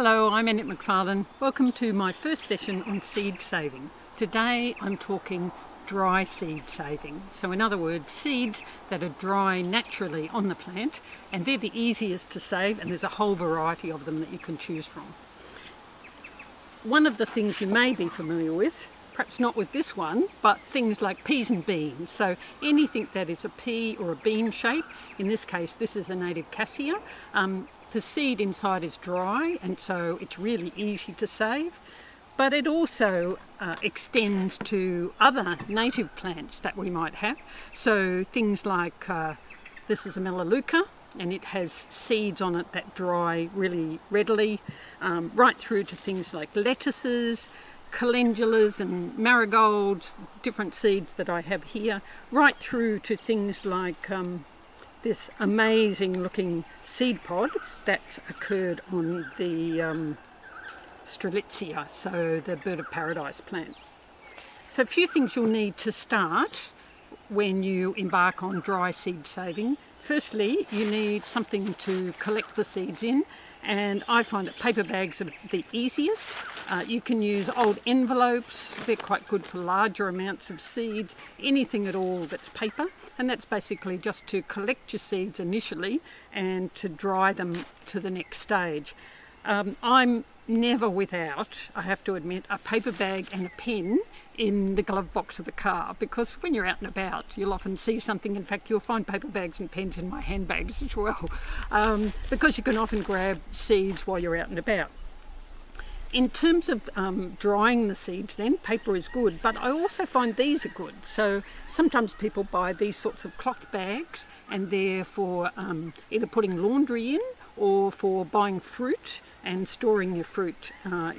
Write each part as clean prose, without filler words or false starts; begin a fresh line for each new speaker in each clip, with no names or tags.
Hello, I'm Annette McFarlane. Welcome to my first session on seed saving. Today I'm talking dry seed saving. So in other words, seeds that are dry naturally on the plant, and they're the easiest to save, and there's a whole variety of them that you can choose from. One of the things you may be familiar with, perhaps not with this one, but things like peas and beans. So anything that is a pea or a bean shape, in this case this is a native cassia, the seed inside is dry, and so it's really easy to save. But it also extends to other native plants that we might have. So things like, this is a melaleuca, and it has seeds on it that dry really readily, right through to things like lettuces, calendulas and marigolds, different seeds that I have here, right through to things like this amazing looking seed pod that's occurred on the Strelitzia, so the bird of paradise plant. So a few things you'll need to start when you embark on dry seed saving. Firstly, you need something to collect the seeds in, and I find that paper bags are the easiest. You can use old envelopes, they're quite good for larger amounts of seeds, anything at all that's paper, and that's basically just to collect your seeds initially and to dry them to the next stage. I'm never without, I have to admit, a paper bag and a pen in the glove box of the car, because when you're out and about you'll often see something. In fact, you'll find paper bags and pens in my handbags as well, because you can often grab seeds while you're out and about. In terms of drying the seeds then, paper is good, but I also find these are good. So sometimes people buy these sorts of cloth bags, and they're for either putting laundry in or for buying fruit and storing your fruit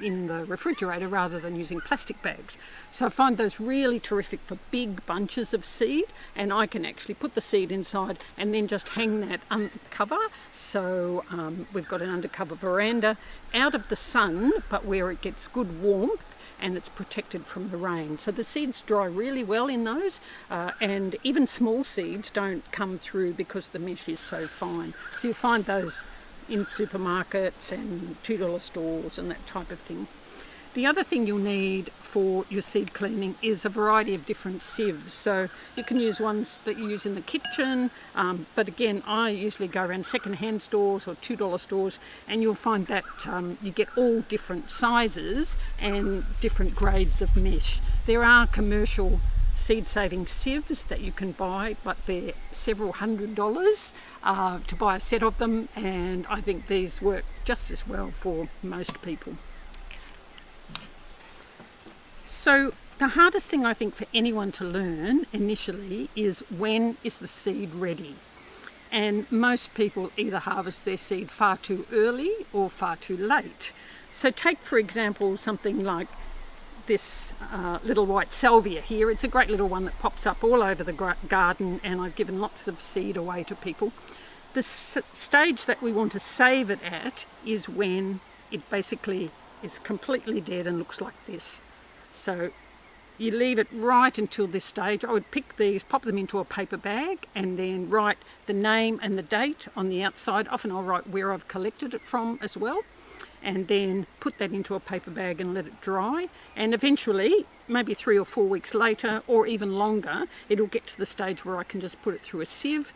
in the refrigerator rather than using plastic bags. So I find those really terrific for big bunches of seed, and I can actually put the seed inside and then just hang that undercover. So we've got an undercover veranda out of the sun, but where it gets good warmth and it's protected from the rain. So the seeds dry really well in those, and even small seeds don't come through because the mesh is so fine. So you'll find those in supermarkets and $2 stores and that type of thing. The other thing you'll need for your seed cleaning is a variety of different sieves. So you can use ones that you use in the kitchen, but again, I usually go around second-hand stores or $2 stores, and you'll find that you get all different sizes and different grades of mesh. There are commercial seed-saving sieves that you can buy, but they're several $100s to buy a set of them, and I think these work just as well for most people. So the hardest thing I think for anyone to learn initially is, when is the seed ready? And most people either harvest their seed far too early or far too late. So take, for example, something like this little white salvia here. It's a great little one that pops up all over the garden, and I've given lots of seed away to people. The stage that we want to save it at is when it basically is completely dead and looks like this. So you leave it right until this stage. I would pick these, pop them into a paper bag, and then write the name and the date on the outside. Often I'll write where I've collected it from as well, and then put that into a paper bag and let it dry. And eventually, maybe 3 or 4 weeks later, or even longer, it'll get to the stage where I can just put it through a sieve.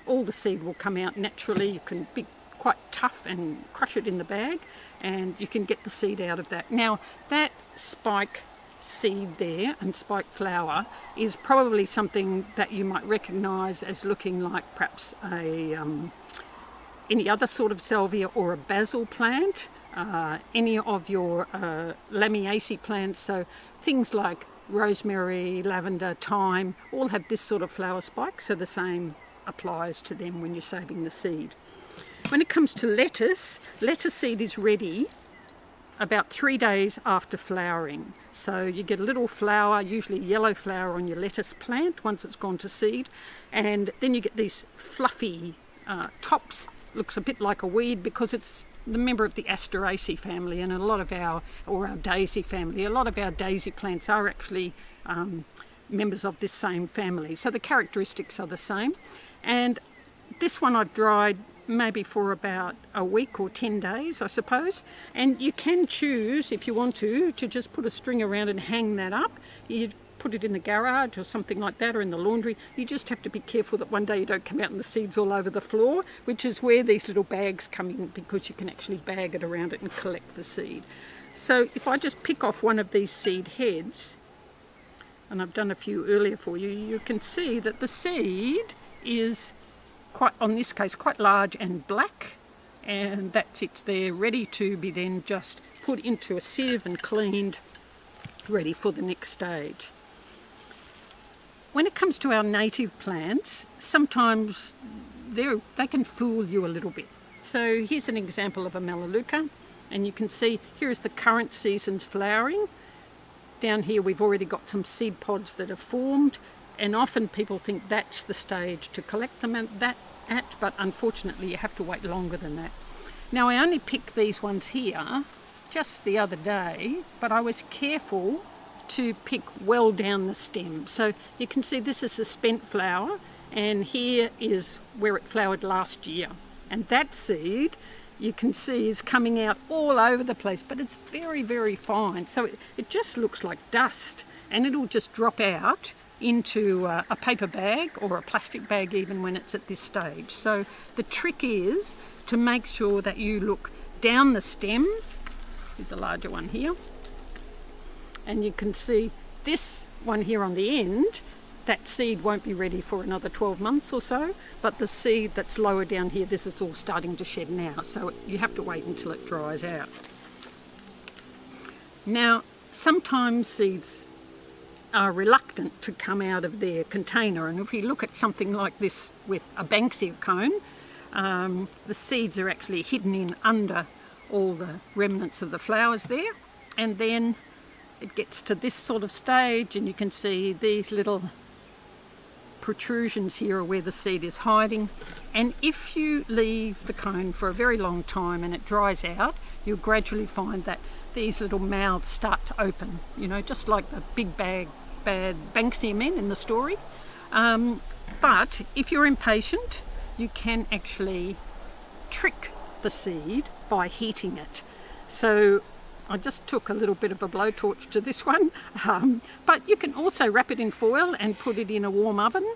All the seed will come out naturally. You can be quite tough and crush it in the bag, and you can get the seed out of that. Now, that spike seed there and spike flower is probably something that you might recognise as looking like perhaps a any other sort of salvia or a basil plant. Any of your lamiaceae plants, so things like rosemary, lavender, thyme, all have this sort of flower spike, so the same applies to them when you're saving the seed. When it comes to lettuce seed is ready about 3 days after flowering. So you get a little flower, usually yellow flower, on your lettuce plant once it's gone to seed, and then you get these fluffy tops. Looks a bit like a weed because it's the member of the Asteraceae family, and our daisy family. A lot of our daisy plants are actually members of this same family, so the characteristics are the same. And this one I've dried maybe for about a week or 10 days, I suppose. And you can choose, if you want to just put a string around and hang that up. You put it in the garage or something like that, or in the laundry. You just have to be careful that one day you don't come out and the seed's all over the floor, which is where these little bags come in, because you can actually bag it around it and collect the seed. So if I just pick off one of these seed heads, and I've done a few earlier for you, you can see that the seed is quite, on this case, quite large and black, and that sits there ready to be then just put into a sieve and cleaned, ready for the next stage. When it comes to our native plants, sometimes they can fool you a little bit. So here's an example of a Melaleuca, and you can see here is the current season's flowering. Down here we've already got some seed pods that have formed, and often people think that's the stage to collect them at, but unfortunately you have to wait longer than that. Now I only picked these ones here just the other day, but I was careful to pick well down the stem. So you can see this is a spent flower, and here is where it flowered last year. And that seed, you can see, is coming out all over the place, but it's very, very fine. So it just looks like dust, and it'll just drop out into a paper bag or a plastic bag even when it's at this stage. So the trick is to make sure that you look down the stem. There's a larger one here. And you can see this one here on the end, that seed won't be ready for another 12 months or so, but the seed that's lower down here, this is all starting to shed now, so you have to wait until it dries out. Now, sometimes seeds are reluctant to come out of their container, and if we look at something like this with a Banksia cone, the seeds are actually hidden in under all the remnants of the flowers there, and then it gets to this sort of stage, and you can see these little protrusions here are where the seed is hiding. And if you leave the cone for a very long time and it dries out, you'll gradually find that these little mouths start to open, you know, just like the big bad Banksia men in the story. But if you're impatient, you can actually trick the seed by heating it. So I just took a little bit of a blowtorch to this one, but you can also wrap it in foil and put it in a warm oven.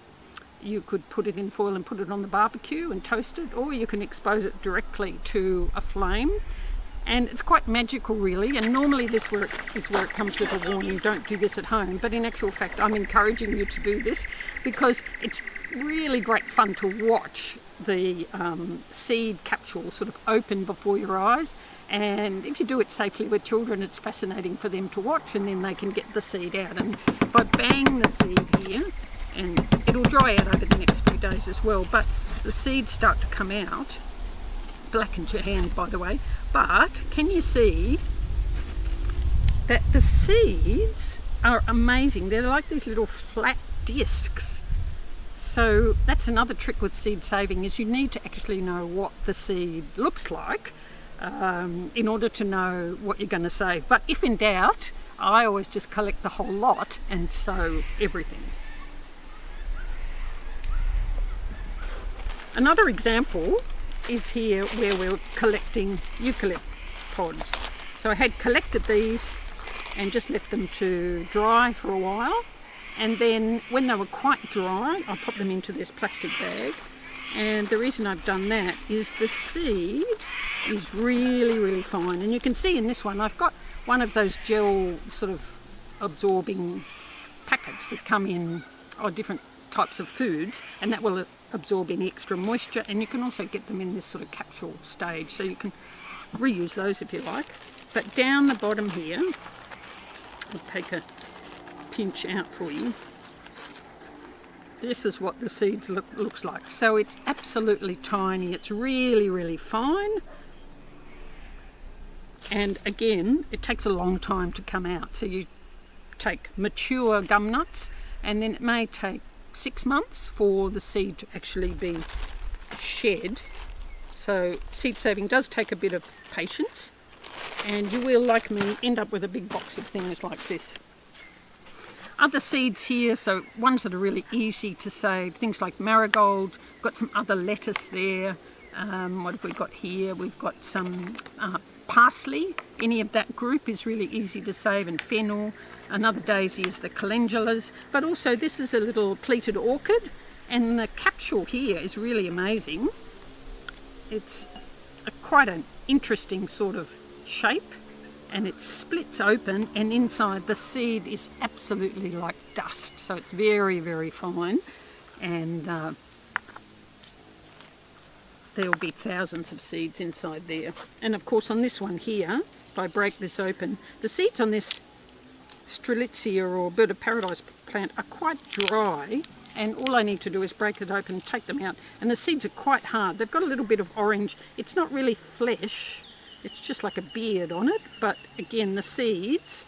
You could put it in foil and put it on the barbecue and toast it, or you can expose it directly to a flame. And it's quite magical, really, and normally this is where it comes with a warning, don't do this at home, but in actual fact I'm encouraging you to do this because it's really great fun to watch the seed capsule sort of open before your eyes. And if you do it safely with children, it's fascinating for them to watch, and then they can get the seed out. And if I bang the seed here, and it'll dry out over the next few days as well, but the seeds start to come out. Blackens your hand, by the way. But can you see that the seeds are amazing? They're like these little flat discs. So that's another trick with seed saving, is you need to actually know what the seed looks like in order to know what you're going to save. But if in doubt, I always just collect the whole lot and sow everything. Another example is here where we're collecting eucalypt pods. So I had collected these and just left them to dry for a while, and then when they were quite dry I popped them into this plastic bag. And the reason I've done that is the seed is really, really fine. And you can see in this one, I've got one of those gel sort of absorbing packets that come in different types of foods, and that will absorb any extra moisture. And you can also get them in this sort of capsule stage, so you can reuse those if you like. But down the bottom here, I'll take a pinch out for you. This is what the seeds looks like. So it's absolutely tiny. It's really, really fine. And again, it takes a long time to come out. So you take mature gum nuts, and then it may take 6 months for the seed to actually be shed. So seed saving does take a bit of patience, and you will, like me, end up with a big box of things like this. Other seeds here, so ones that are really easy to save, things like marigold, got some other lettuce there, What have we got here? We've got some parsley. Any of that group is really easy to save, and fennel. Another daisy is the calendulas, but also this is a little pleated orchid, and the capsule here is really amazing. It's quite an interesting sort of shape, and it splits open, and inside the seed is absolutely like dust, so it's very, very fine, and there'll be thousands of seeds inside there. And of course on this one here, if I break this open, the seeds on this Strelitzia or bird of paradise plant are quite dry, and all I need to do is break it open, take them out, and the seeds are quite hard. They've got a little bit of orange. It's not really flesh, it's just like a beard on it, but again the seeds,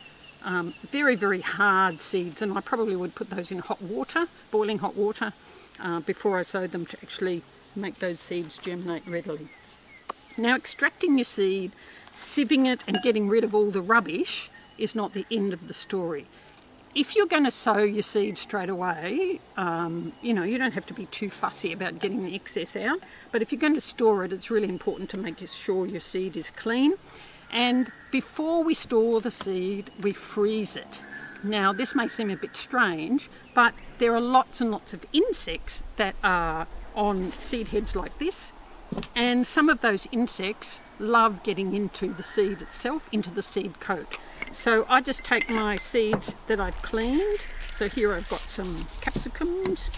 very, very hard seeds, and I probably would put those in hot water, boiling hot water, before I sowed them to actually make those seeds germinate readily. Now, extracting your seed, sieving it and getting rid of all the rubbish is not the end of the story. If you're going to sow your seed straight away, you don't have to be too fussy about getting the excess out, but if you're going to store it, it's really important to make sure your seed is clean. And before we store the seed, we freeze it. Now, this may seem a bit strange, but there are lots and lots of insects that are on seed heads like this, and some of those insects love getting into the seed itself, into the seed coat. So I just take my seeds that I've cleaned. So here I've got some capsicums.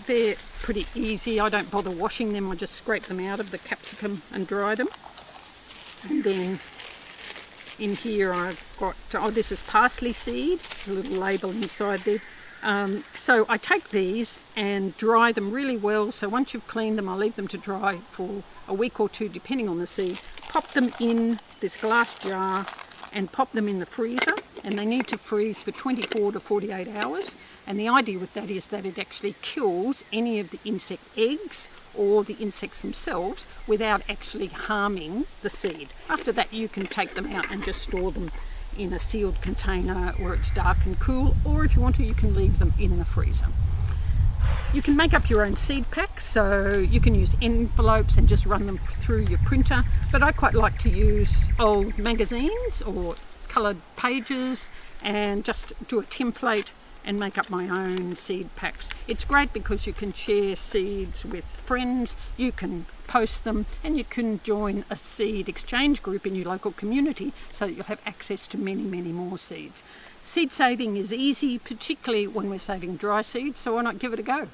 They're pretty easy. I don't bother washing them. I just scrape them out of the capsicum and dry them. And then in here I've got, this is parsley seed. There's a little label inside there. So I take these and dry them really well. So once you've cleaned them, I'll leave them to dry for a week or two, depending on the seed. Pop them in this glass jar and pop them in the freezer, and they need to freeze for 24 to 48 hours. And the idea with that is that it actually kills any of the insect eggs or the insects themselves without actually harming the seed. After that, you can take them out and just store them in a sealed container where it's dark and cool, or if you want to, you can leave them in the freezer. You can make up your own seed packs, so you can use envelopes and just run them through your printer, but I quite like to use old magazines or coloured pages and just do a template and make up my own seed packs. It's great because you can share seeds with friends, you can post them, and you can join a seed exchange group in your local community so that you'll have access to many, many more seeds. Seed saving is easy, particularly when we're saving dry seeds, so why not give it a go?